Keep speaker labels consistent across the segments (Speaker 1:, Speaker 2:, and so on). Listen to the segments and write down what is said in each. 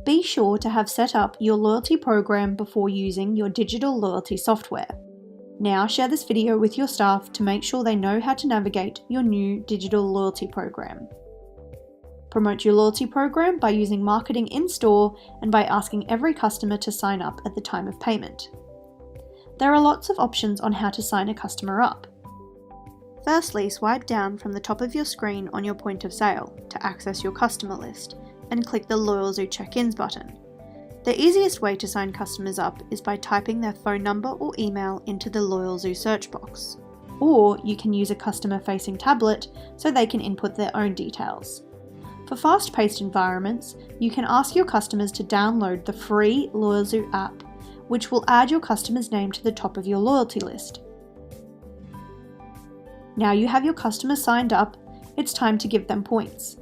Speaker 1: Be sure to have set up your loyalty program before using your digital loyalty software. Now share this video with your staff to make sure they know how to navigate your new digital loyalty program. Promote your loyalty program by using marketing in-store and by asking every customer to sign up at the time of payment. There are lots of options on how to sign a customer up. Firstly, swipe down from the top of your screen on your point of sale to access your customer list and click the LoyalZoo Check-ins button. The easiest way to sign customers up is by typing their phone number or email into the LoyalZoo search box. Or you can use a customer-facing tablet so they can input their own details. For fast-paced environments, you can ask your customers to download the free LoyalZoo app, which will add your customer's name to the top of your loyalty list. Now you have your customers signed up, it's time to give them points.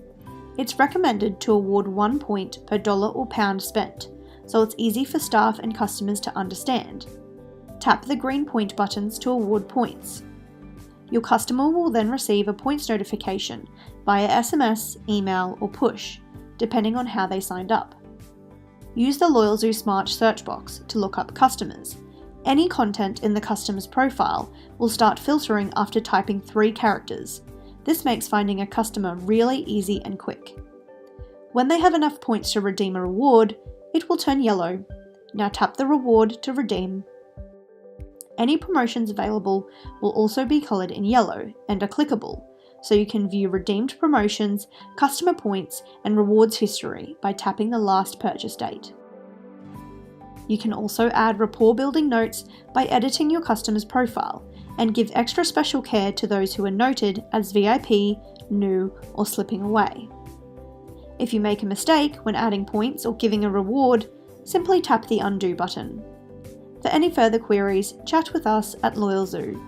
Speaker 1: It's recommended to award 1 point per dollar or pound spent, so it's easy for staff and customers to understand. Tap the green point buttons to award points. Your customer will then receive a points notification via SMS, email, or push, depending on how they signed up. Use the LoyalZoo Smart search box to look up customers. Any content in the customer's profile will start filtering after typing 3 characters. This makes finding a customer really easy and quick. When they have enough points to redeem a reward, it will turn yellow. Now tap the reward to redeem. Any promotions available will also be coloured in yellow and are clickable, so you can view redeemed promotions, customer points, and rewards history by tapping the last purchase date. You can also add rapport building notes by editing your customer's profile and give extra special care to those who are noted as VIP, new, or slipping away. If you make a mistake when adding points or giving a reward, simply tap the undo button. For any further queries, chat with us at LoyalZoo.